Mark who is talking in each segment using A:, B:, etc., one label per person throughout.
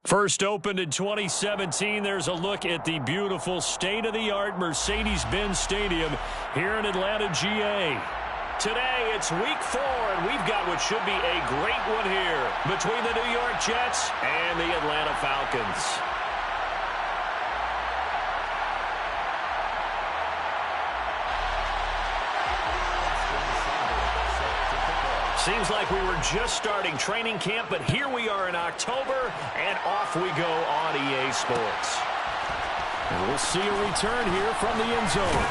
A: First opened in 2017, there's a look at the beautiful state-of-the-art Mercedes-Benz Stadium here in Atlanta, GA. Today, it's week 4, and we've got what should be a great one here between the New York Jets and the Atlanta Falcons. Seems like we were just starting training camp, but here we are in October, and off we go on EA Sports. And we'll see a return here from the end zone.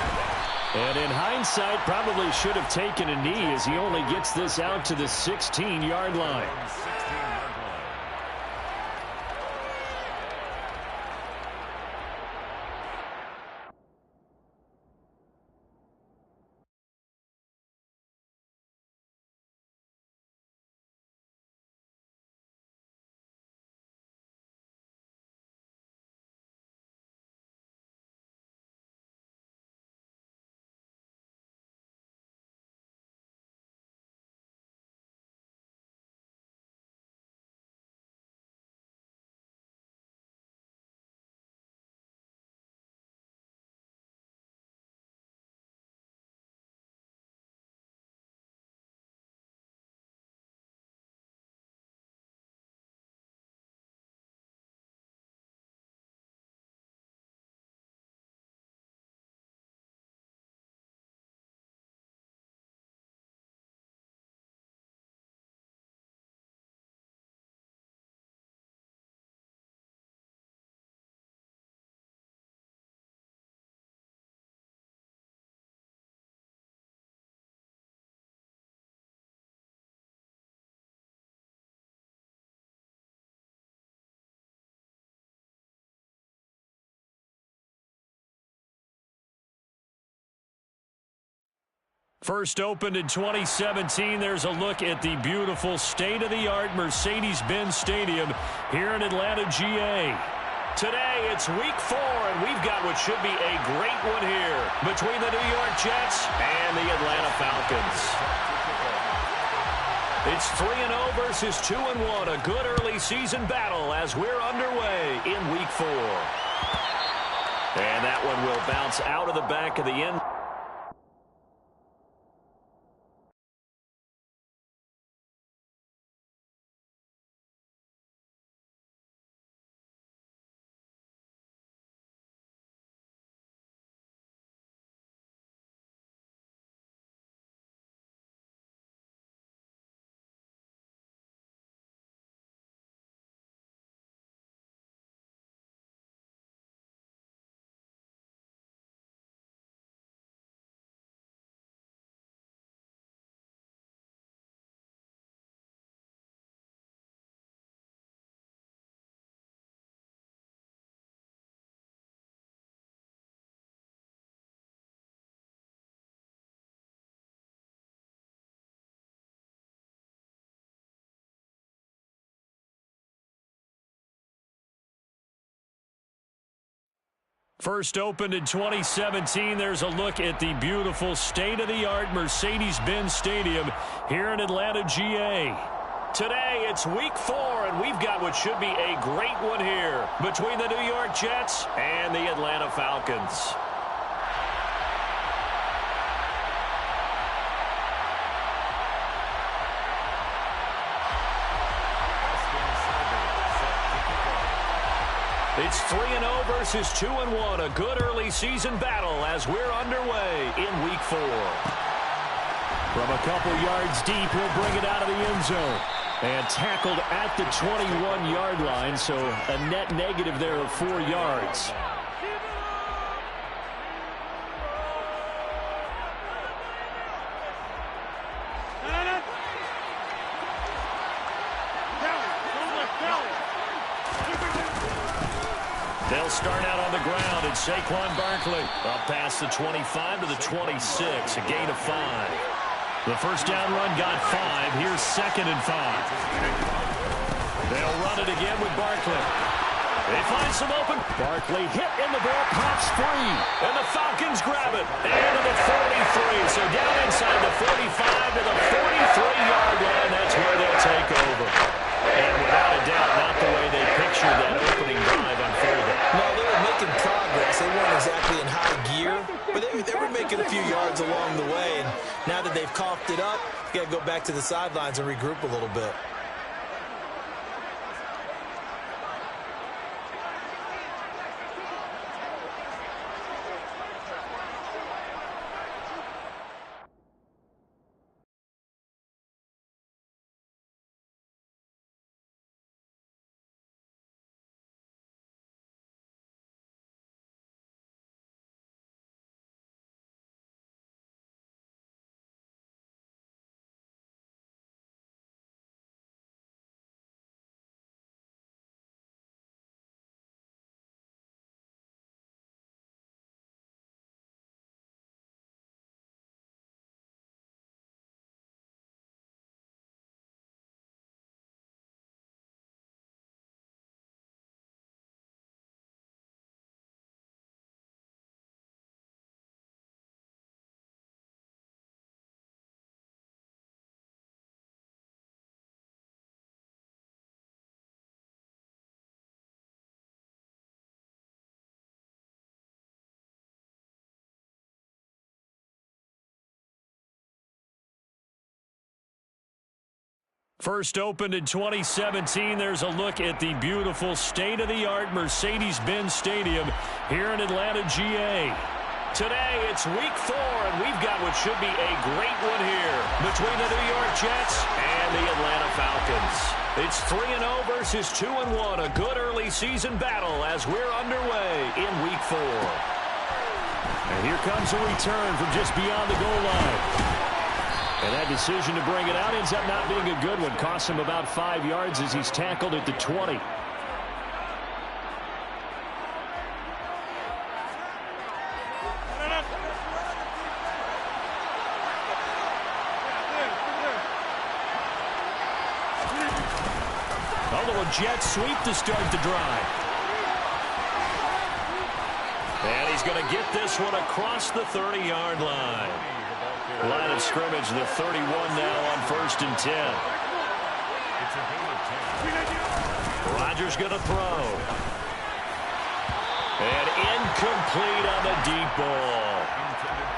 A: And in hindsight, probably should have taken a knee as he only gets this out to the 16-yard line. First opened in 2017, there's a look at the beautiful state-of-the-art Mercedes-Benz Stadium here in Atlanta, GA. Today, it's week 4, and we've got what should be a great one here between the New York Jets and the Atlanta Falcons. It's 3-0 versus 2-1, a good early season battle as we're underway in week 4. And that one will bounce out of the back of the end. First opened in 2017, there's a look at the beautiful state-of-the-art Mercedes-Benz Stadium here in Atlanta, GA. Today, it's week 4, and we've got what should be a great one here between the New York Jets and the Atlanta Falcons. It's 3-0 versus 2-1, a good early season battle as we're underway in week 4. From a couple yards deep, we'll bring it out of the end zone. And tackled at the 21-yard line, so a net negative there of 4 yards. They'll start out on the ground, and Saquon Barkley up past the 25 to the 26, a gain of 5. The first down run got 5. Here's 2nd and 5. They'll run it again with Barkley. They find some open. Barkley hit in the ball, pops free. And the Falcons grab it. And to the 43. So down inside the 45 to the 43-yard line. That's where they'll take over. And without a doubt, not the way they pictured butchered that opening drive unfairly.
B: No, they were making progress. They weren't exactly in high gear, but they were making a few yards along the way. And now that they've coughed it up, you got to go back to the sidelines and regroup a little bit.
A: First opened in 2017. There's a look at the beautiful state-of-the-art Mercedes-Benz Stadium here in Atlanta, GA. Today, it's week 4, and we've got what should be a great one here between the New York Jets and the Atlanta Falcons. It's 3-0 versus 2-1, a good early season battle as we're underway in week 4. And here comes a return from just beyond the goal line. And that decision to bring it out ends up not being a good one. Costs him about 5 yards as he's tackled at the 20. A little jet sweep to start the drive. And he's going to get this one across the 30-yard line. Line of scrimmage, the 31 now on 1st and 10. Rodgers going to throw. And incomplete on the deep ball.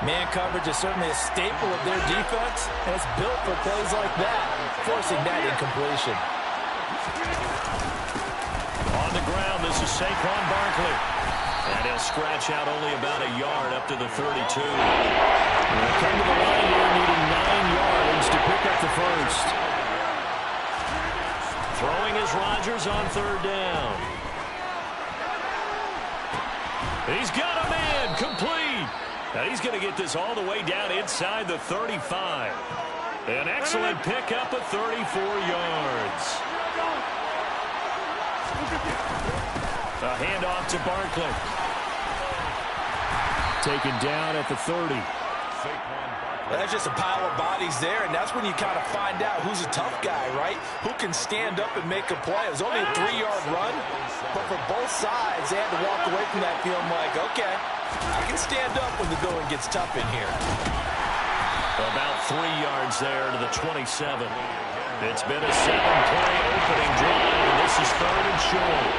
B: Man coverage is certainly a staple of their defense, and it's built for plays like that, forcing that incompletion.
A: On the ground, this is Saquon Barkley. And he'll scratch out only about a yard up to the 32. They'll come to the line here needing 9 yards to pick up the first. Throwing is Rodgers on 3rd down. He's got a man complete. Now he's going to get this all the way down inside the 35. An excellent pickup of 34 yards. A handoff to Barkley. Taken down at the 30.
B: That's just a pile of bodies there, and that's when you kind of find out who's a tough guy, right? Who can stand up and make a play. It was only a 3-yard run, but for both sides, they had to walk away from that feeling like, okay, I can stand up when the going gets tough in here.
A: About 3 yards there to the 27. It's been a 7-play opening drive, and this is 3rd and short.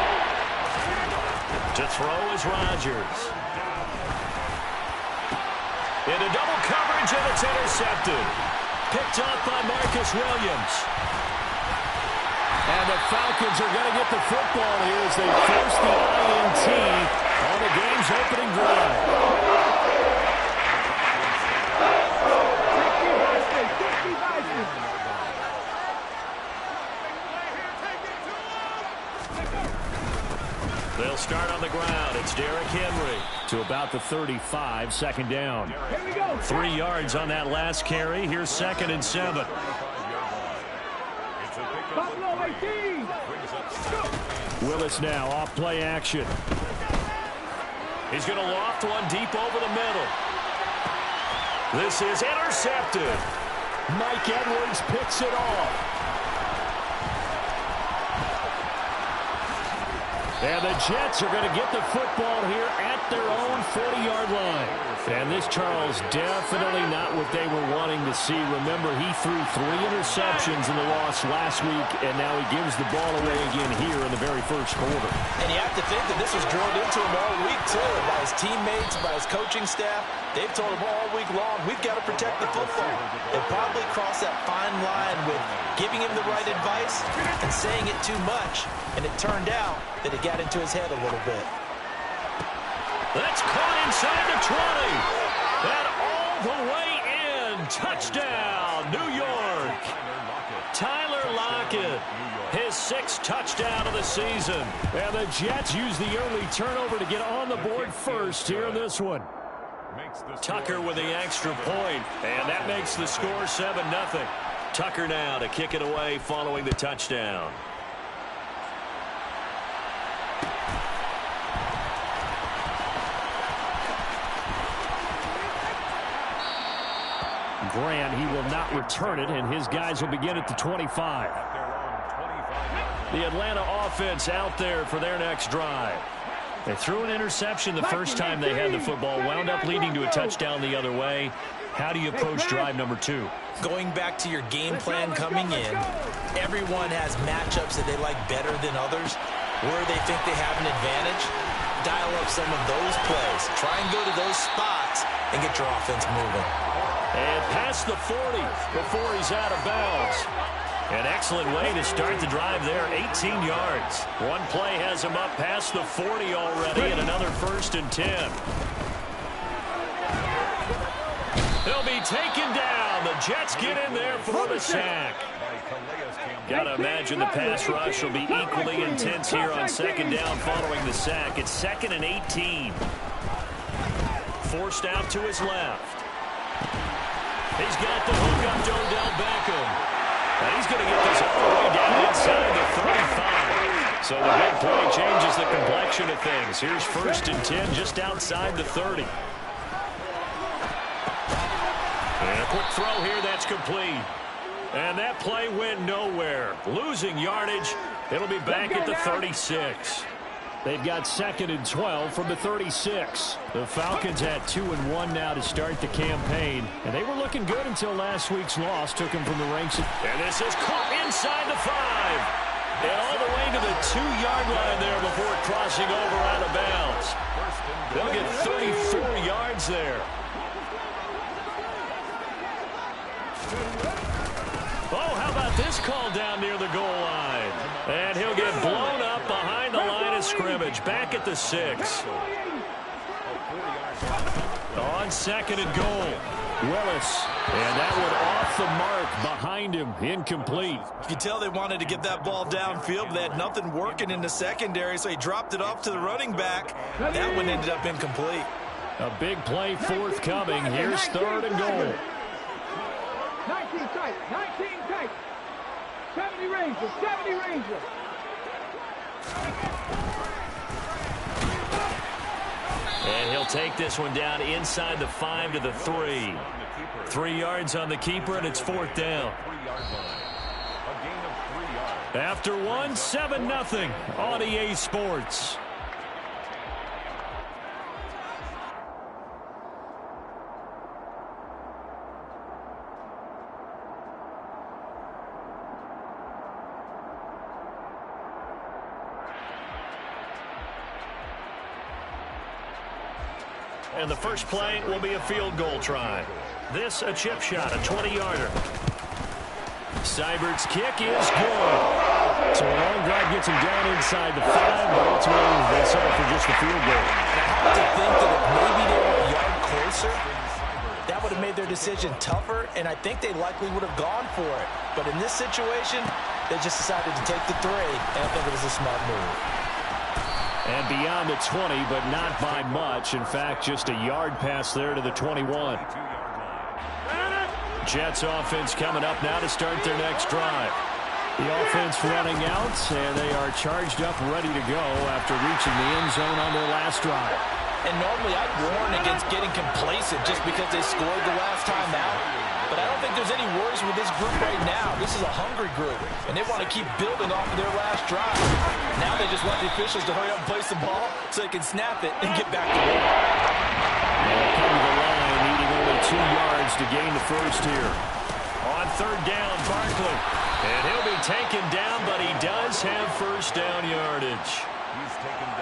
A: To throw is Rodgers. Into double coverage, and it's intercepted. Picked up by Marcus Williams. And the Falcons are going to get the football here as they force the INT on the game's opening drive. They'll start on the ground. It's Derrick Henry to about the 35, 2nd down. 3 yards on that last carry. Here's 2nd and 7. Willis now off play action. He's going to loft one deep over the middle. This is intercepted. Mike Edwards picks it off. And the Jets are going to get the football here at at their own 40-yard line. And this, Charles, definitely not what they were wanting to see. Remember, he threw 3 interceptions in the loss last week, and now he gives the ball away again here in the very first quarter.
B: And you have to think that this was drilled into him all week, too, by his teammates, by his coaching staff. They've told him all week long, we've got to protect the football. They probably crossed that fine line with giving him the right advice and saying it too much, and it turned out that it got into his head a little bit.
A: That's caught inside the 20. And all the way in. Touchdown, New York. Tyler Lockett, his 6th touchdown of the season. And the Jets use the early turnover to get on the board first here in this one. Tucker with the extra point, and that makes the score 7-0. Tucker now to kick it away following the touchdown. Grant, he will not return it, and his guys will begin at the 25. The Atlanta offense out there for their next drive. They threw an interception the first time they had the football, wound up leading to a touchdown the other way. How do you approach drive number 2?
B: Going back to your game plan coming in, everyone has matchups that they like better than others. Where they think they have an advantage, dial up some of those plays. Try and go to those spots and get your offense moving.
A: And past the 40 before he's out of bounds. An excellent way to start the drive there, 18 yards. One play has him up past the 40 already, and another 1st and 10. He'll be taken down. The Jets get in there for the sack. Got to imagine the pass rush will be equally intense here on 2nd down following the sack. It's 2nd and 18. Forced out to his left. He's got the hook up to Odell Beckham. And he's going to get this all the way down inside the 35. So the big play changes the complexion of things. Here's 1st and 10 just outside the 30. And a quick throw here that's complete. And that play went nowhere. Losing yardage. It'll be back at the 36. They've got 2nd and 12 from the 36. The Falcons had 2-1 now to start the campaign. And they were looking good until last week's loss took them from the ranks. And this is caught inside the 5. And all the way to the 2-yard line there before crossing over out of bounds. They'll get 34 yards there. Oh, how about this call down near the goal line? And he'll get blown up behind the line of scrimmage. Back at the 6. On 2nd and goal. Willis. And that one off the mark behind him. Incomplete.
B: You can tell they wanted to get that ball downfield, but they had nothing working in the secondary, so he dropped it off to the running back. That one ended up incomplete.
A: A big play forthcoming. Here's 3rd and goal.
C: 19 tight, 19 tight. 70 Rangers, 70 Rangers.
A: And he'll take this one down inside the 5 to the 3. 3 yards on the keeper, and it's 4th down. After 1, 7-0 on EA Sports. And the first play will be a field goal try. This a chip shot, a 20-yarder. Seibert's kick is good. So a long drive gets him down inside the 5, but ultimately they settle for just a field goal.
B: I have to think that if maybe they were a yard closer, that would have made their decision tougher, and I think they likely would have gone for it. But in this situation, they just decided to take the 3, and I think it was a smart move.
A: And beyond the 20, but not by much. In fact, just a yard pass there to the 21. Jets offense coming up now to start their next drive. The offense running out, and they are charged up, ready to go after reaching the end zone on their last drive.
B: And normally I'd warn against getting complacent just because they scored the last time out. But I don't think there's any worries with this group right now. This is a hungry group, and they want to keep building off of their last drive. Now they just want the officials to hurry up and place the ball so they can snap it and get back to work.
A: Come to the line, needing only 2 yards to gain the first here. On third down, Barkley. And he'll be taken down, but he does have first down yardage.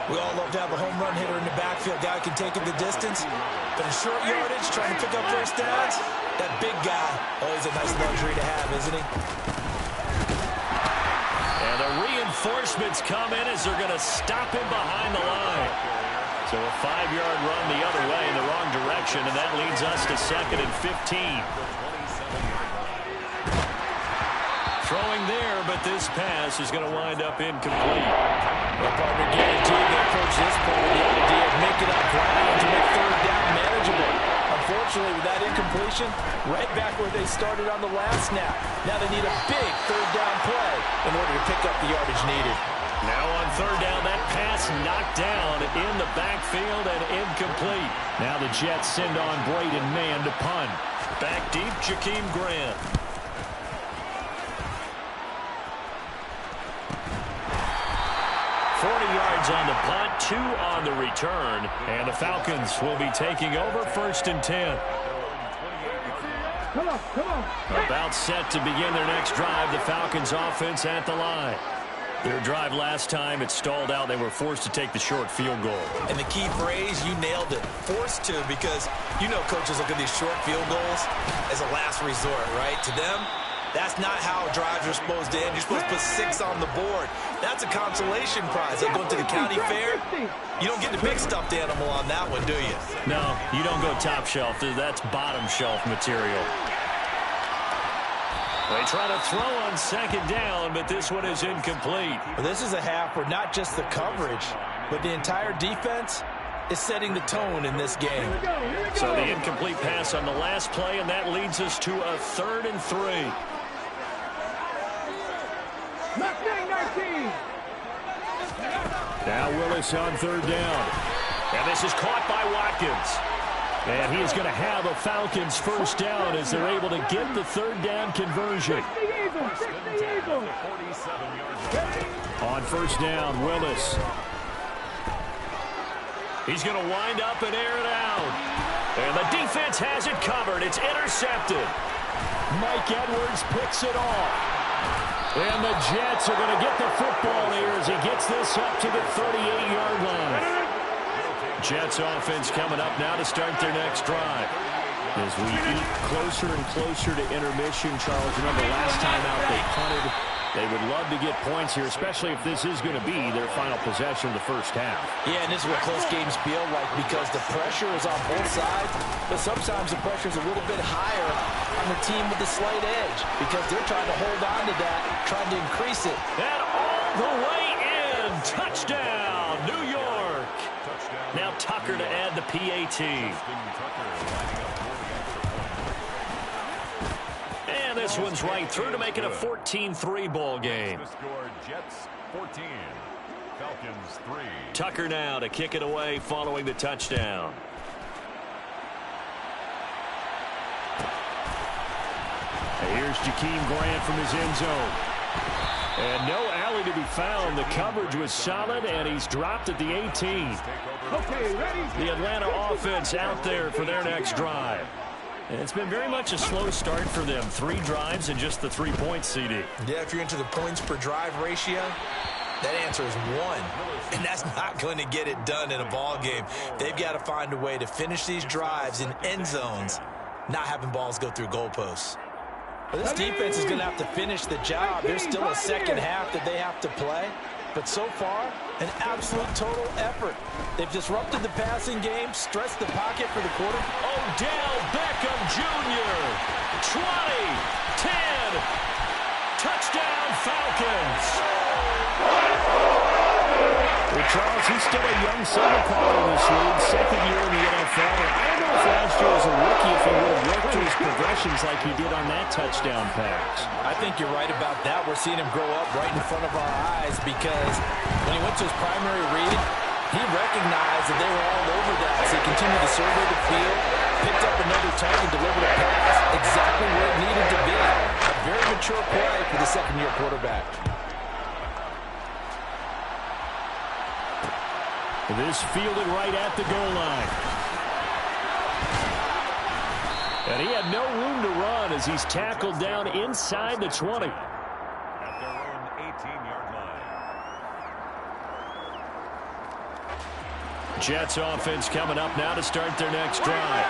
B: We all love to have a home run hitter in the backfield. Guy can take it the distance. But in short yardage, trying to pick up first downs, that big guy, always a nice luxury to have, isn't he?
A: And the reinforcements come in as they're going to stop him behind the line. So a 5-yard run the other way in the wrong direction, and that leads us to 2nd and 15. Throwing there, but this pass is going to wind up incomplete.
B: Well, partner, guaranteed they approach this point with the idea of making up ground to make third down manageable. Unfortunately, with that incompletion, right back where they started on the last snap. Now they need a big third down play in order to pick up the yardage needed.
A: Now on third down, that pass knocked down in the backfield and incomplete. Now the Jets send on Braden Mann to punt. Back deep, Jakeem Grant. 40 yards on the punt, 2 on the return, and the Falcons will be taking over 1st and 10.
C: Come on.
A: About set to begin their next drive, the Falcons offense at the line. Their drive last time, it stalled out. They were forced to take the short field goal.
B: And the key phrase, you nailed it. Forced to, because you know coaches look at these short field goals as a last resort, right? To them, that's not how drives are supposed to end. You're supposed to put 6 on the board. That's a consolation prize. Like going to the county fair, you don't get the big stuffed animal on that one, do you?
A: No, you don't go top shelf. That's bottom shelf material. They try to throw on 2nd down, but this one is incomplete.
B: Well, this is a half where not just the coverage, but the entire defense is setting the tone in this game.
A: So the incomplete pass on the last play, and that leads us to a 3rd and 3.
C: 19.
A: Now Willis on 3rd down. And this is caught by Watkins. And he is going to have a Falcons first down as they're able to get the 3rd down conversion. On first down, Willis. He's going to wind up and air it out. And the defense has it covered. It's intercepted. Mike Edwards picks it off. And the Jets are going to get the football here as he gets this up to the 38-yard line. Jets offense coming up now to start their next drive. As we eat closer and closer to intermission, Charles, remember last time out they punted. They would love to get points here, especially if this is going to be their final possession of the first half.
B: Yeah, and this is what close games feel like because the pressure is on both sides, but sometimes the pressure is a little bit higher on the team with the slight edge because they're trying to hold on to that, trying to increase it.
A: And all the way in. Touchdown, New York. Now Tucker to add the PAT. And this one's right through to make it a 14-3 ball game.
D: Jets 14, Falcons 3.
A: Tucker now to kick it away following the touchdown. Here's Jakeem Grant from his end zone. And no alley to be found. The coverage was solid, and he's dropped at the 18.
C: Okay, ready?
A: The Atlanta offense out there for their next drive. And it's been very much a slow start for them. 3 drives and just the 3 points, CD.
B: Yeah, if you're into the points per drive ratio, that answer is 1. And that's not going to get it done in a ball game. They've got to find a way to finish these drives in end zones, not having balls go through goalposts. But this defense is going to have to finish the job. There's still a second half that they have to play. But so far, an absolute total effort. They've disrupted the passing game, stretched the pocket for the quarter.
A: Odell Beckham Jr. 20, 10, touchdown Falcons. Well, Charles, he's still a young signal caller in this league, 2nd year in the NFL. I don't know if last year as a rookie if he would have worked through his progressions like he did on that touchdown pass.
B: I think you're right about that. We're seeing him grow up right in front of our eyes because when he went to his primary read, He recognized that they were all over that, so he continued to survey the field, picked up another target, delivered a pass exactly where it needed to be. A very mature play for the second-year quarterback.
A: This fielded right at the goal line. And he had no room to run as he's tackled down inside the 20.
D: At their own 18-yard line.
A: Jets offense coming up now to start their next drive.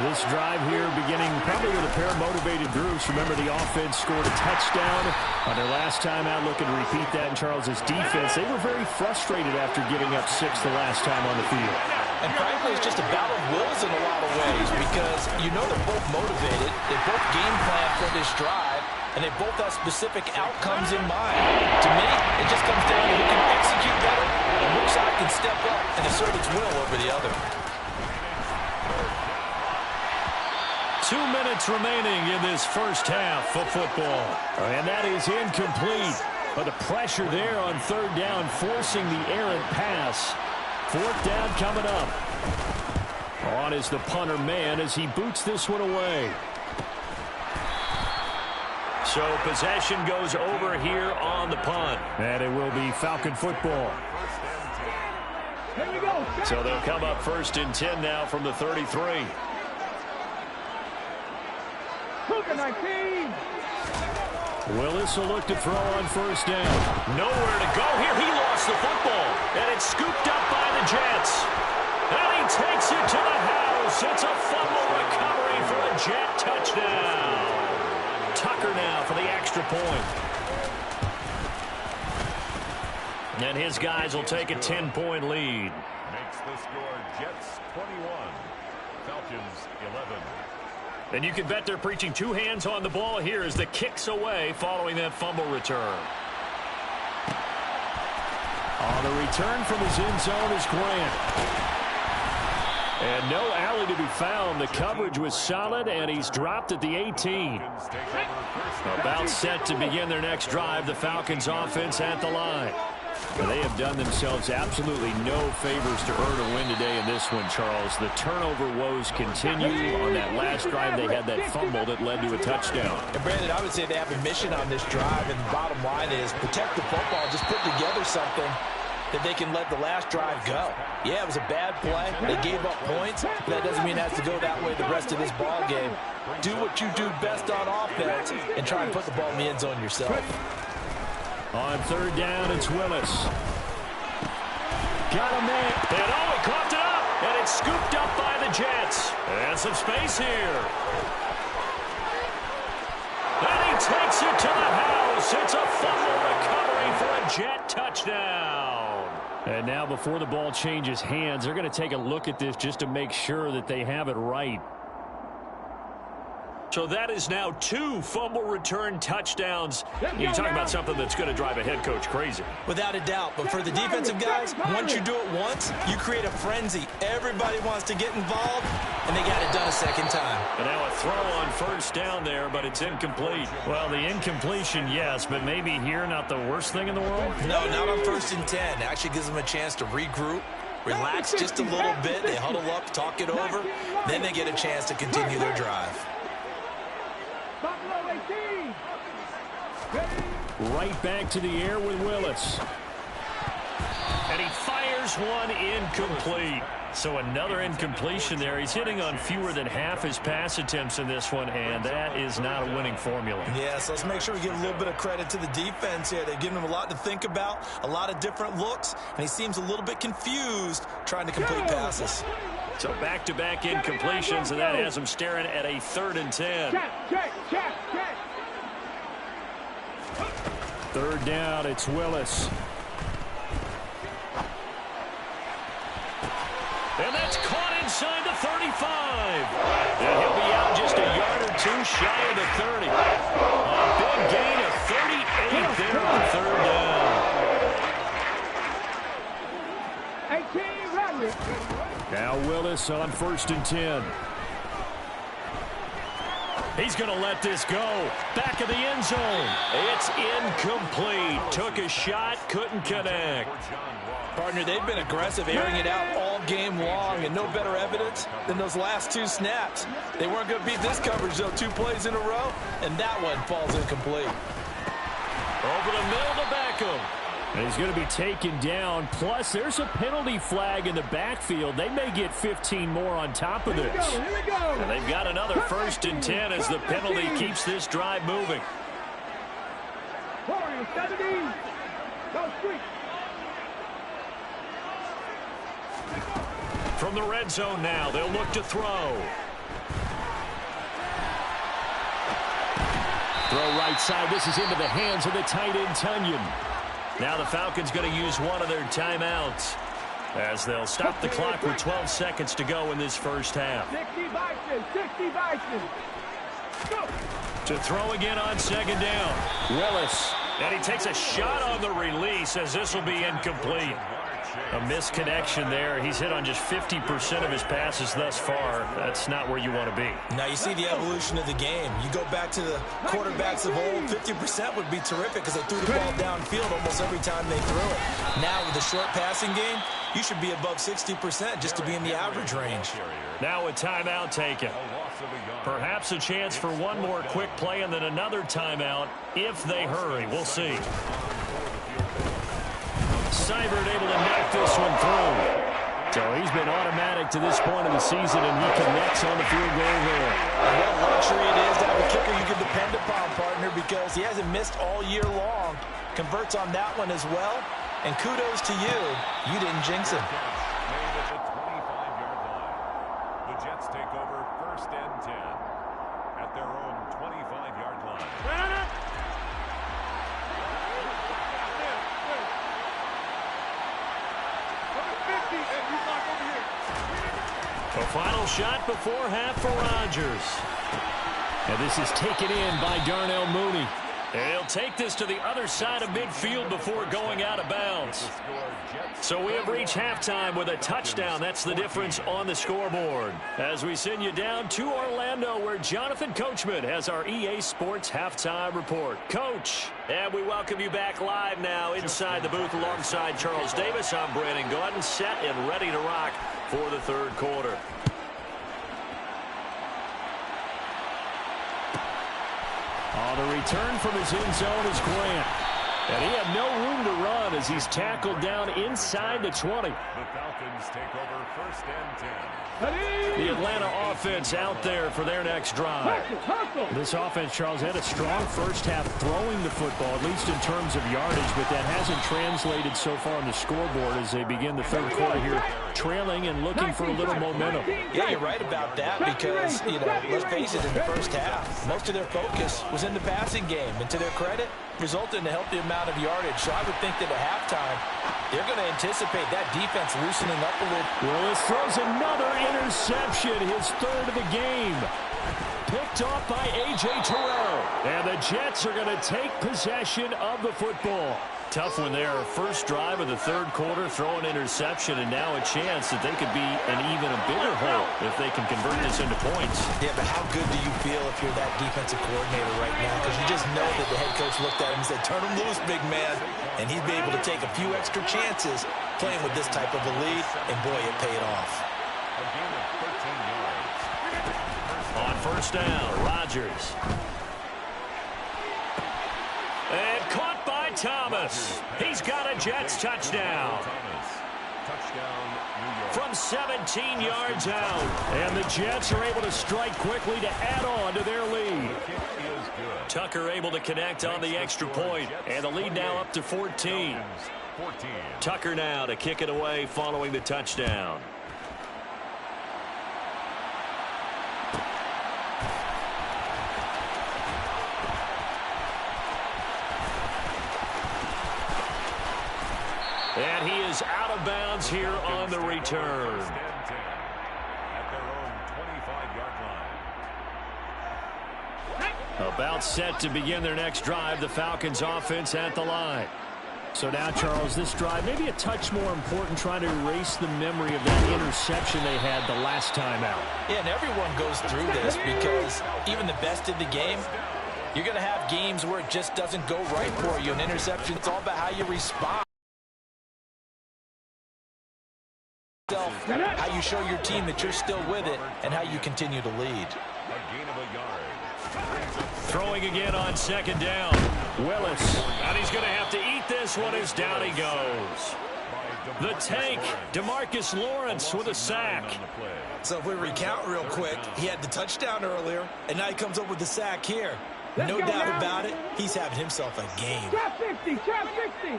A: This drive here beginning probably with a pair of motivated groups. Remember, the offense scored a touchdown on their last time out. Looking to repeat that in Charles's defense. They were very frustrated after giving up 6 the last time on the field.
B: And frankly, it's just a battle of wills in a lot of ways because you know they're both motivated. They both game plan for this drive, and they both have specific outcomes in mind. To me, it just comes down to who can execute better and which side can step up and assert its will over the other.
A: 2 minutes remaining in this first half of football. And that is incomplete. But the pressure there on third down, forcing the errant pass. Fourth down coming up. On is the punter man as he boots this one away. So possession goes over here on the punt. And it will be Falcon football.
C: Here we go.
A: So they'll come up 1st and 10 now from the 33.
C: Cougar 19.
A: Willis will look to throw on 1st down. Nowhere to go here. He lost the football. And it's scooped up by the Jets. And he takes it to the house. It's a fumble recovery for a Jet touchdown. Tucker now for the extra point. And his guys will take a 10-point lead.
D: Makes the score Jets 21, Falcons 11.
A: And you can bet they're preaching 2 hands on the ball here as the kick's away following that fumble return. On the return from his end zone is Grant. And no alley to be found. The coverage was solid, and he's dropped at the 18. About set to begin their next drive. The Falcons offense at the line. Well, they have done themselves absolutely no favors to earn a win today in this one, Charles. The turnover woes continue. On that last drive, they had that fumble that led to a touchdown.
B: And Brandon, I would say they have a mission on this drive, and the bottom line is protect the football. Just put together something that they can let the last drive go. Yeah, it was a bad play. They gave up points, but that doesn't mean it has to go that way the rest of this ball game. Do what you do best on offense and try and put the ball in the end zone yourself.
A: On third down, it's Willis. Got a man. And oh, he coughed it up. And it's scooped up by the Jets. And some space here. And he takes it to the house. It's a fumble recovery for a Jet touchdown. And now before the ball changes hands, they're going to take a look at this just to make sure that they have it right. So that is now 2 fumble return touchdowns. You're talking about something that's going to drive a head coach crazy.
B: Without a doubt. But for the defensive guys, once you do it once, you create a frenzy. Everybody wants to get involved, and they got it done a second time.
A: And now a throw on 1st down there, but it's incomplete. Well, the incompletion, yes, but maybe here not the worst thing in the world?
B: No, not on 1st and 10. It actually gives them a chance to regroup, relax just a little bit. They huddle up, talk it over. Then they get a chance to continue their drive.
A: Right back to the air with Willis. And he fires one incomplete. So another incompletion there. He's hitting on fewer than half his pass attempts in this one, and that is not a winning formula.
B: Yeah, so let's make sure we give a little bit of credit to the defense here. They've given him a lot to think about, a lot of different looks, and he seems a little bit confused trying to complete passes.
A: So back-to-back incompletions, and that has him staring at a 3rd and 10.
C: Check.
A: 3rd down, it's Willis. And that's caught inside the 35. And he'll be out just a yard or 2 shy of the 30. A big gain of 38 there on 3rd down.
C: 18 run.
A: Now Willis on 1st and 10. He's going to let this go. Back of the end zone. It's incomplete. Took a shot, couldn't connect.
B: Partner, they've been aggressive, airing it out all game long, and no better evidence than those last 2 snaps. They weren't going to beat this coverage, though, 2 plays in a row, and that one falls incomplete.
A: Over the middle to Beckham. And he's going to be taken down. Plus, there's a penalty flag in the backfield. They may get 15 more on top of this.
C: Here we go.
A: And they've got another 1st and 10 as the penalty keeps this drive moving.
C: 70. Go street.
A: From the red zone now, they'll look to throw. Throw right side. This is into the hands of the tight end, Tunyon. Now the Falcons going to use one of their timeouts as they'll stop the clock with 12 seconds to go in this first half.
C: 60 Bison. Go.
A: To throw again on 2nd down. Willis. And he takes a shot on the release as this will be incomplete. A misconnection there. He's hit on just 50% of his passes thus far. That's not where you want to be.
B: Now you see the evolution of the game. You go back to the quarterbacks of old, 50% would be terrific because they threw the ball downfield almost every time they threw it. Now with the short passing game, you should be above 60% just to be in the average range.
A: Now a timeout taken. Perhaps a chance for one more quick play and then another timeout if they hurry. We'll see. Seibert able to knock this one through. So he's been automatic to this point of the season, and he connects on the field goal there.
B: And what luxury it is to have a kicker you can depend upon, partner, because he hasn't missed all year long. Converts on that one as well. And kudos to you. You didn't jinx him.
D: Made at the 25-yard line. The Jets take over 1st and 10 at their own 25-yard line.
A: A final shot before half for Rodgers. And this is taken in by Darnell Mooney. And he'll take this to the other side of midfield before going out of bounds. So we have reached halftime with a touchdown. That's the difference on the scoreboard. As we send you down to Orlando, where Jonathan Coachman has our EA Sports halftime report. Coach, and we welcome you back live now inside the booth alongside Charles Davis. I'm Brandon Gaudin, set and ready to rock for the 3rd quarter. The return from his end zone is Grant. And he had no room to run as he's tackled down inside the 20.
D: The Falcons take over 1st and 10.
A: The Atlanta offense out there for their next drive. This offense, Charles, had a strong first half throwing the football, at least in terms of yardage, but that hasn't translated so far on the scoreboard as they begin the 3rd quarter here, trailing and looking for a little momentum.
B: Yeah, you're right about that because, let's face it, in the first half, most of their focus was in the passing game. And to their credit, resulted in a healthy amount of yardage. So I would think that at halftime, they're going to anticipate that defense loosening up a little.
A: Willis throws another interception, his 3rd of the game. Picked off by A.J. Terrell. And the Jets are going to take possession of the football. Tough one there. First drive of the 3rd quarter, throw an interception, and now a chance that they could be an even a bigger hole if they can convert this into points.
B: Yeah, but how good do you feel if you're that defensive coordinator right now? Because you just know that the head coach looked at him and said, turn him loose, big man. And he'd be able to take a few extra chances playing with this type of a lead, and boy, it paid off.
D: A gain of 13 yards.
A: On 1st down, Rodgers. And caught by Thomas. He's got a Jets touchdown. From 17 yards out. And the Jets are able to strike quickly to add on to their lead. Tucker able to connect on the extra point. And the lead now up to 14. Tucker now to kick it away following the touchdown. And he is out of bounds here on the return.
D: At their own 25-yard line.
A: About set to begin their next drive, the Falcons offense at the line. So now, Charles, this drive maybe a touch more important, trying to erase the memory of that interception they had the last time out.
B: Yeah, and everyone goes through this because even the best in the game, you're going to have games where it just doesn't go right for you. An interception, it's all about how you respond. how you show your team that you're still with it, and how you continue to lead.
D: A gain of a yard.
A: Throwing again on second down. Willis. And he's going to have to eat this one as down he goes. The tank, DeMarcus Lawrence with a sack.
B: So if we recount real quick, he had the touchdown earlier, and now he comes up with the sack here. No doubt about it, he's having himself a game.
C: Trap 50, trap 60.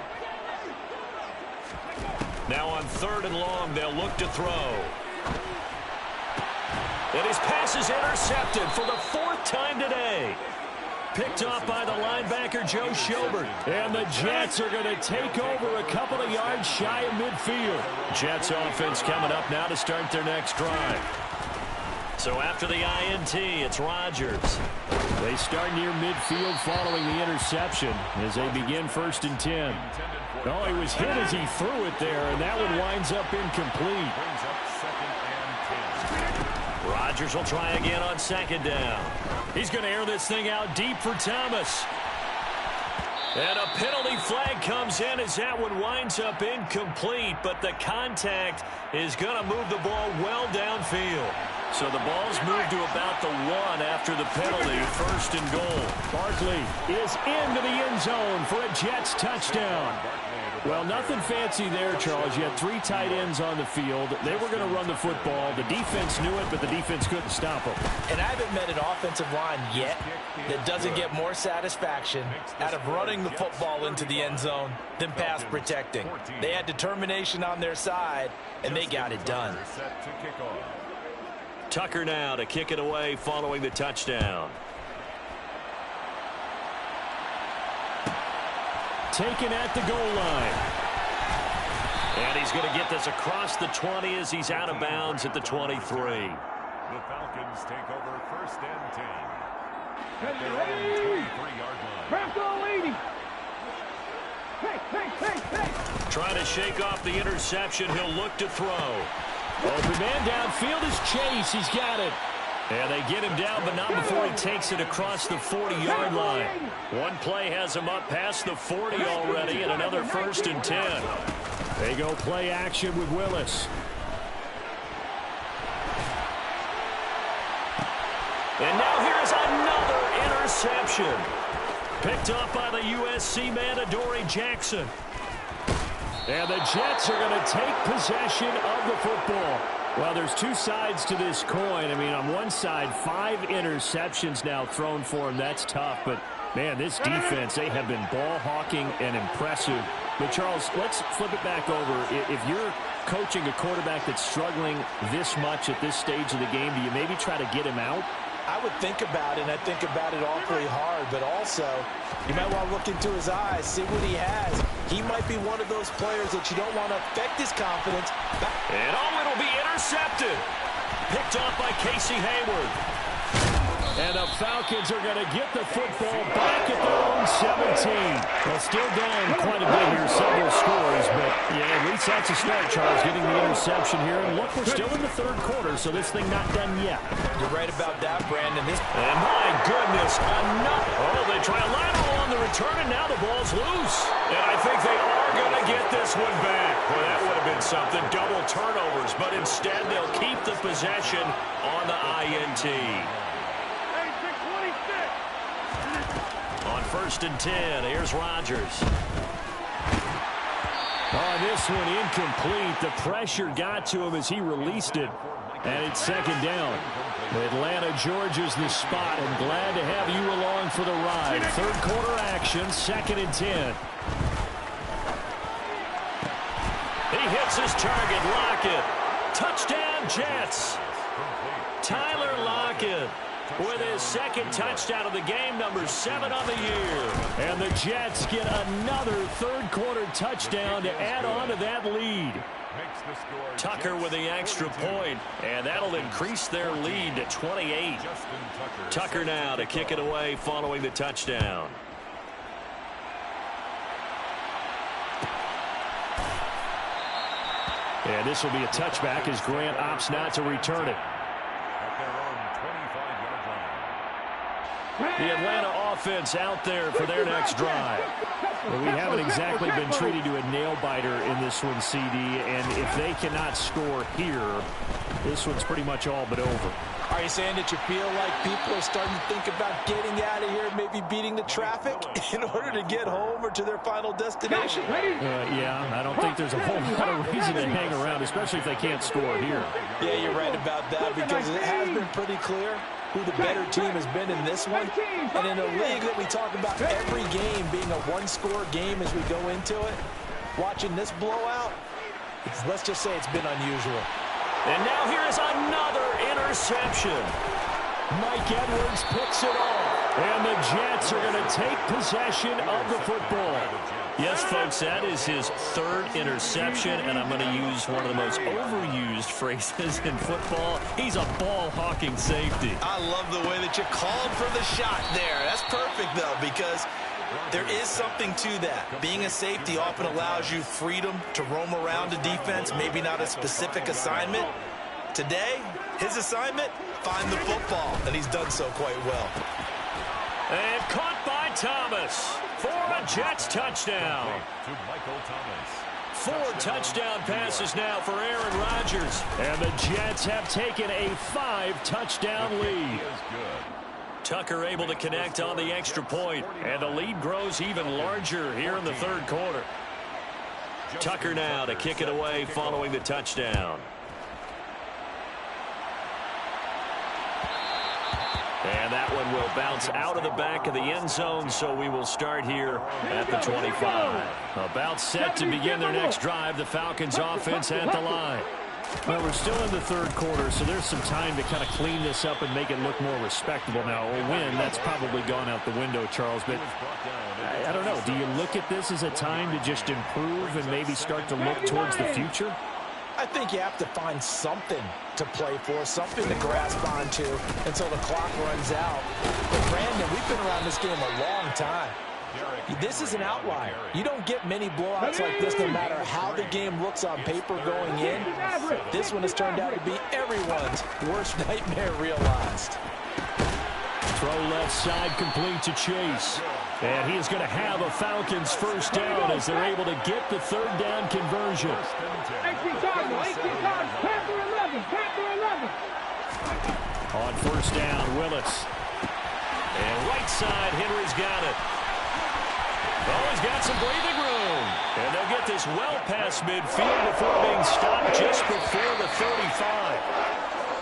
A: Now on third and long, they'll look to throw. And his pass is intercepted for the fourth time today. Picked off by the linebacker, Joe Schobert. And the Jets are going to take over a couple of yards shy of midfield. Jets offense coming up now to start their next drive. So after the INT, it's Rodgers. They start near midfield following the interception as they begin 1st and 10. Oh, he was hit as he threw it there, and that one winds up incomplete. Rodgers will try again on second down. He's going to air this thing out deep for Thomas. And a penalty flag comes in as that one winds up incomplete, but the contact is going to move the ball well downfield. So the ball's moved to about the 1 after the penalty, 1st and goal. Barkley is into the end zone for a Jets touchdown. Well, nothing fancy there, Charles. You had 3 tight ends on the field. They were going to run the football. The defense knew it, but the defense couldn't stop them.
B: And I haven't met an offensive line yet that doesn't get more satisfaction out of running the football into the end zone than pass protecting. They had determination on their side, and they got it done.
A: Tucker now to kick it away following the touchdown. Taken at the goal line. And he's going to get this across the 20 as he's out of bounds at the 23.
D: The Falcons take over 1st and 10. At their own 23-yard line.
C: Craft all 80. Hey.
A: Trying to shake off the interception. He'll look to throw. Open man downfield is Chase. He's got it. And they get him down, but not before he takes it across the 40-yard line. One play has him up past the 40 already, and another 1st and 10. They go play action with Willis. And now here's another interception. Picked up by the USC man, Adoree Jackson. And the Jets are going to take possession of the football. Well, there's 2 sides to this coin. I mean, on one side, 5 interceptions now thrown for him. That's tough. But, man, this defense, they have been ball hawking and impressive. But, Charles, let's flip it back over. If you're coaching a quarterback that's struggling this much at this stage of the game, do you maybe try to get him out?
B: I would think about it, and I think about it awfully hard, but also you might want to look into his eyes, see what he has. He might be one of those players that you don't want to affect his confidence.
A: And it'll be intercepted. Picked off by Casey Hayward. And the Falcons are going to get the football back at their own 17. Well, still down quite a bit here, several scores, but yeah, at least that's a start, Charles, getting the interception here. And look, we're still in the 3rd quarter, so this thing not done yet.
B: You're right about that, Brandon.
A: And my goodness, another. Oh, they try a lateral on the return, and now the ball's loose. And I think they are going to get this one back. Well, that would have been something, double turnovers, but instead they'll keep the possession on the INT. On 1st and 10, here's Rodgers. Oh, this one incomplete. The pressure got to him as he released it. And it's 2nd down. Atlanta, Georgia's the spot. I'm glad to have you along for the ride. 3rd quarter action, 2nd and 10. He hits his target, Lockett. Touchdown, Jets. Tyler Lockett with his 2nd touchdown of the game, number 7 on the year. And the Jets get another 3rd quarter touchdown to add on to that lead. Tucker with the extra point, and that'll increase their lead to 28. Tucker now to kick it away following the touchdown. And this will be a touchback as Grant opts not to return it. The Atlanta offense out there for their next drive.
E: Well, we haven't exactly been treated to a nail-biter in this one, CD, and if they cannot score here, this one's pretty much all but over.
B: Are you saying that you feel like people are starting to think about getting out of here, maybe beating the traffic in order to get home or to their final destination?
E: Yeah, I don't think there's a whole lot of reason to hang around, especially if they can't score here.
B: Yeah, you're right about that, because it has been pretty clear who the better team has been in this one. And in a league that we talk about every game being a one-score game as we go into it, watching this blowout, let's just say it's been unusual.
A: And now here is another interception. Mike Edwards picks it off. And the Jets are going to take possession of the football. Yes, folks, that is his third interception, and I'm going to use one of the most overused phrases in football. He's a ball-hawking safety.
B: I love the way that you called for the shot there. That's perfect, though, because there is something to that. Being a safety often allows you freedom to roam around the defense, maybe not a specific assignment. Today, his assignment, find the football, and he's done so quite well.
A: And caught by Thomas for a Jets touchdown.
D: To Michael Thomas.
A: 4 touchdown passes now for Aaron Rodgers. And the Jets have taken a 5-touchdown lead. Tucker able to connect on the extra point, and the lead grows even larger here in the third quarter. Tucker now to kick it away following the touchdown. And that one will bounce out of the back of the end zone, so we will start here at the 25. About set to begin their next drive, the Falcons offense at the line.
E: Well, we're still in the third quarter, so there's some time to kind of clean this up and make it look more respectable. Now, a win, that's probably gone out the window, Charles, but I don't know. Do you look at this as a time to just improve and maybe start to look towards the future?
B: I think you have to find something to play for, something to grasp onto until the clock runs out. But, Brandon, we've been around this game a long time. This is an outlier. You don't get many blowouts like this no matter how the game looks on paper going in. This one has turned out to be everyone's worst nightmare realized.
A: Throw left side complete to Chase. And he is going to have a Falcons first down as they're able to get the third down conversion.
C: 18 yards, Panther 11, Panther 11.
A: On first down, Willis. And right side, Henry's got it. Oh, he's got some breathing room. And they'll get this well past midfield before being stopped just before the 35.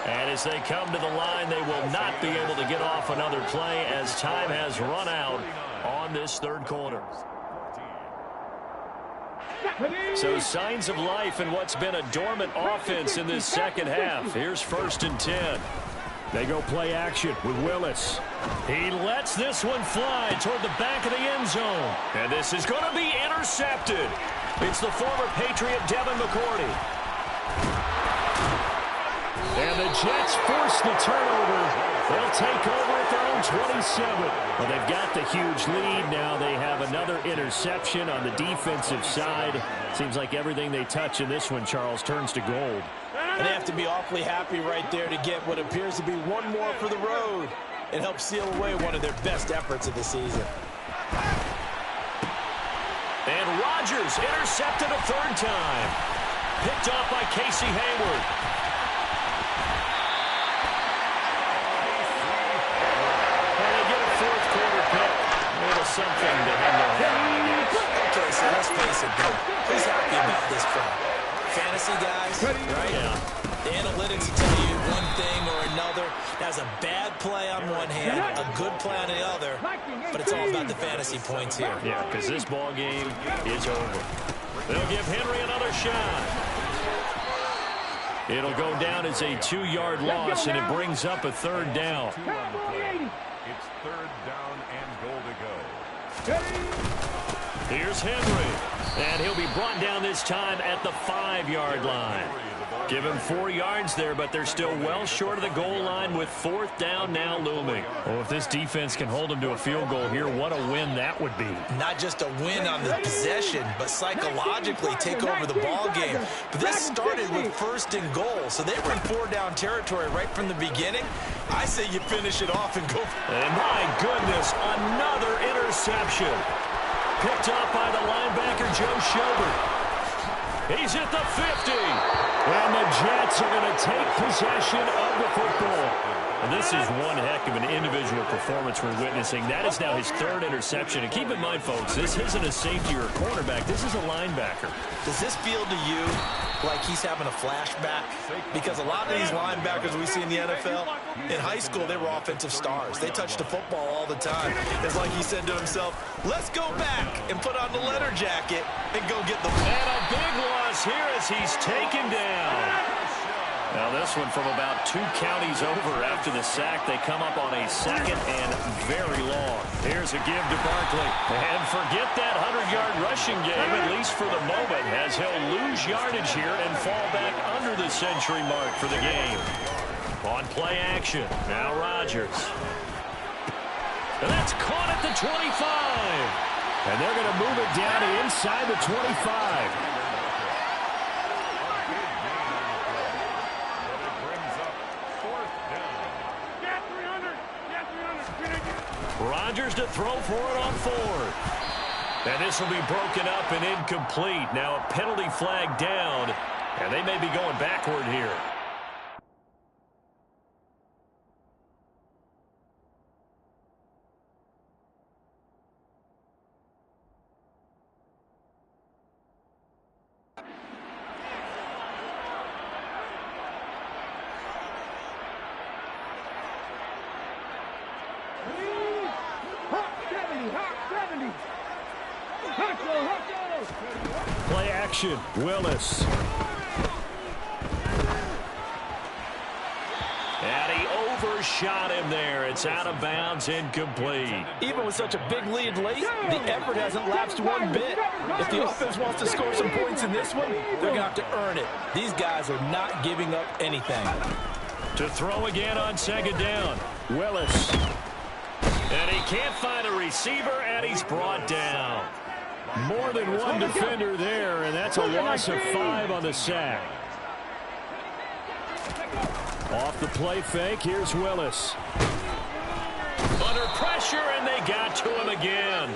A: And as they come to the line, they will not be able to get off another play as time has run out on this third quarter. So signs of life in what's been a dormant offense in this second half. Here's 1st and 10. They go play action with Willis. He lets this one fly toward the back of the end zone. And this is going to be intercepted. It's the former Patriot Devin McCourty. And the Jets force the turnover. They'll take over at their own 27. Well, they've got the huge lead. Now they have another interception on the defensive side. Seems like everything they touch in this one, Charles, turns to gold.
B: And they have to be awfully happy right there to get what appears to be one more for the road. It helps seal away one of their best efforts of the season.
A: And Rodgers intercepted a third time. Picked off by Casey Hayward. And they get a fourth quarter pick. A little something to hang their hat on, I guess.
B: Okay, so let's face it, though. Who's happy about this play? Fantasy guys, right?
A: Yeah.
B: The analytics will tell you one thing or another. That's a bad play on one hand, a good play on the other, but it's all about the fantasy points here.
A: Yeah, because this ball game is over. They'll give Henry another shot. It'll go down as a 2-yard loss, and it brings up a third down.
D: It's 3rd down and goal to go.
A: Here's Henry, and he'll be brought down this time at the 5-yard line. Give him 4 yards there, but they're still well short of the goal line with 4th down now looming.
E: Well, if this defense can hold them to a field goal here, what a win that would be.
B: Not just a win on the possession, but psychologically take over the ball game. But this started with 1st and goal, so they were in 4-down territory right from the beginning. I say you finish it off and go.
A: And my goodness, another interception. Picked up by the linebacker, Joe Schobert. He's at the 50. And the Jets are going to take possession of the football. And this is one heck of an individual performance we're witnessing. That is now his 3rd interception. And keep in mind, folks, this isn't a safety or a cornerback. This is a linebacker.
B: Does this feel to you like he's having a flashback? Because a lot of these linebackers we see in the NFL, in high school, they were offensive stars. They touched the football all the time. It's like he said to himself, let's go back and put on the leather jacket and go get the ball.
A: And a big loss here as he's taken down. Now this one from about 2 counties over after the sack. They come up on a 2nd and very long. Here's a give to Barkley. And forget that 100-yard rushing game, at least for the moment, as he'll lose yardage here and fall back under the century mark for the game. On play action, now Rodgers. And that's caught at the 25.
E: And they're going to move it down inside the 25.
A: Rodgers to throw for it on 4th. And this will be broken up and incomplete. Now a penalty flag down, and they may be going backward here.
E: Play action, Willis.
A: And he overshot him there. It's out of bounds, incomplete.
B: Even with such a big lead late, the effort hasn't lapsed one bit. If the offense wants to score some points in this one, they're going to have to earn it. These guys are not giving up anything.
A: To throw again on 2nd down.
E: Willis.
A: And he can't find a receiver, and he's brought down.
E: More than one defender there, and that's a loss of 5 on the sack. Off the play fake, here's Willis.
A: Under pressure, and they got to him again.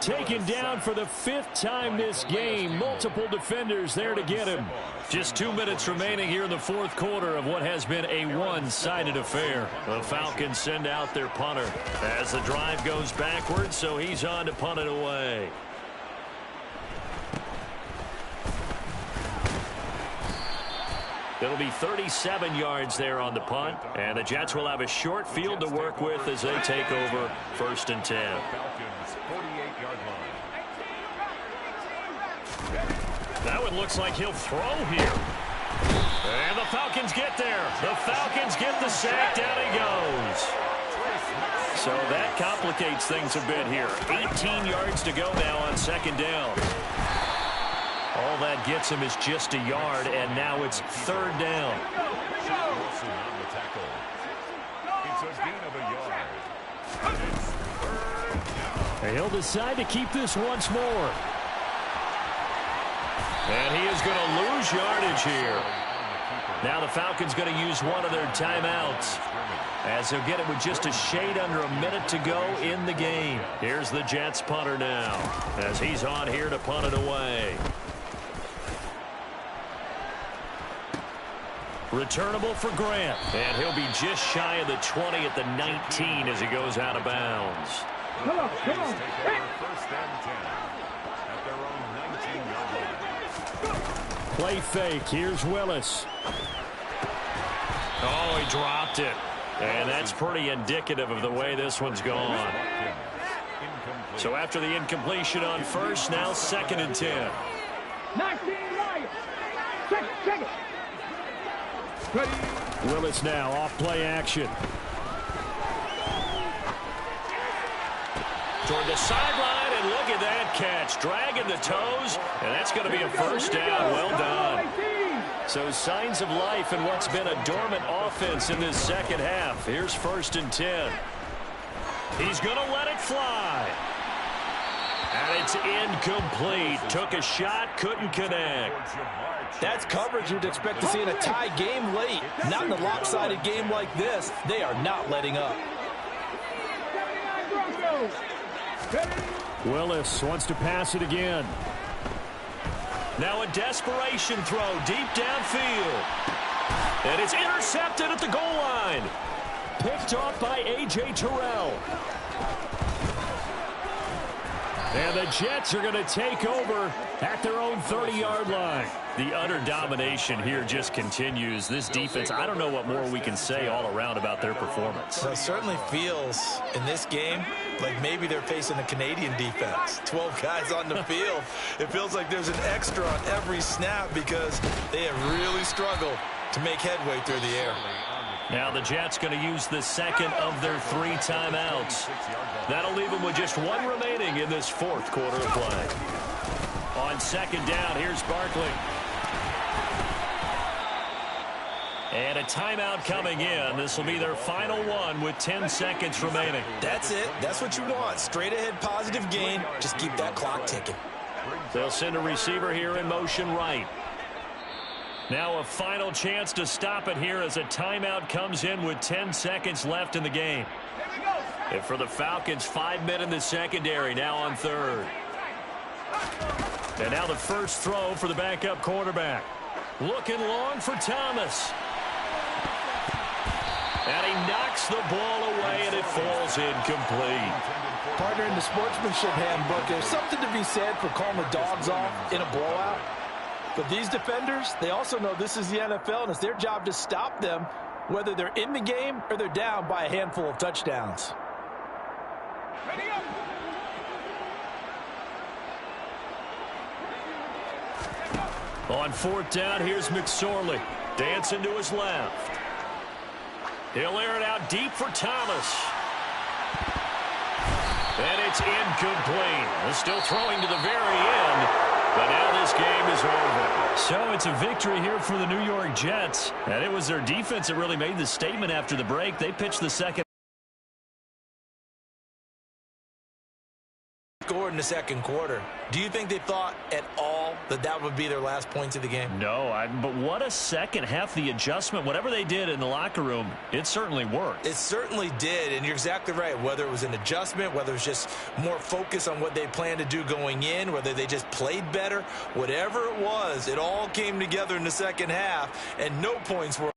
E: Taken down for the 5th time this game. Multiple defenders there to get him.
A: Just 2 minutes remaining here in the 4th quarter of what has been a one-sided affair. The Falcons send out their punter as the drive goes backwards, so he's on to punt it away. It'll be 37 yards there on the punt, and the Jets will have a short field to work with as they take over 1st and 10. That one looks like he'll throw here. And the Falcons get there. The Falcons get the sack. Down he goes. So that complicates things a bit here. 18 yards to go now on 2nd down. All that gets him is just a yard, and now it's 3rd down.
E: And he'll decide to keep this once more.
A: And he is going to lose yardage here. Now the Falcons going to use one of their timeouts, as they'll get it with just a shade under a minute to go in the game. Here's the Jets punter now, as he's on here to punt it away. Returnable for Grant. And he'll be just shy of the 20 at the 19 as he goes out of bounds.
C: Come on, come on.
E: Play fake. Here's Willis.
A: Oh, he dropped it. And that's pretty indicative of the way this one's gone. So after the incompletion on 1st, now 2nd and 10.
C: 19 right. Check it.
E: Willis now off play action.
A: Toward the sideline, and look at that catch. Dragging the toes, and that's going to be a 1st down. Well done. So signs of life in what's been a dormant offense in this second half. Here's 1st and 10. He's going to let it fly. And it's incomplete. Took a shot, couldn't connect.
B: That's coverage you'd expect to see in a tie game late. Not in a lopsided game like this. They are not letting up.
E: Willis wants to pass it again.
A: Now a desperation throw deep downfield. And it's intercepted at the goal line. Picked off by A.J. Terrell. And the Jets are going to take over at their own 30-yard line. The utter domination here just continues. This defense, I don't know what more we can say all around about their performance.
B: Well, it certainly feels in this game like maybe they're facing a Canadian defense. 12 guys on the field. It feels like there's an extra on every snap because they have really struggled to make headway through the air.
A: Now the Jets going to use the second of their 3 timeouts. That'll leave them with just 1 remaining in this 4th quarter of play. On 2nd down, here's Barkley. And a timeout coming in. This will be their final one with 10 seconds remaining.
B: That's it. That's what you want. Straight ahead positive gain. Just keep that clock ticking.
A: They'll send a receiver here in motion right. Now a final chance to stop it here as a timeout comes in with 10 seconds left in the game. And for the Falcons, 5 men in the secondary now on 3rd. And now the first throw for the backup quarterback. Looking long for Thomas. And he knocks the ball away, and it falls incomplete.
B: Partner, in the sportsmanship handbook, there's something to be said for calling the dogs off in a blowout. But these defenders, they also know this is the NFL, and it's their job to stop them, whether they're in the game or they're down by a handful of touchdowns.
A: On 4th down, here's McSorley. Dancing to his left. He'll air it out deep for Thomas. And it's incomplete. They're still throwing to the very end. But now this game is over.
E: So it's a victory here for the New York Jets. And it was their defense that really made the statement after the break. They pitched the second.
B: Scored in the 2nd quarter. Do you think they thought at all that that would be their last points of the game?
E: No, but what a second half. The adjustment, whatever they did in the locker room, it certainly worked.
B: It certainly did, and you're exactly right. Whether it was an adjustment, whether it was just more focus on what they planned to do going in, whether they just played better, whatever it was, it all came together in the second half, and no points were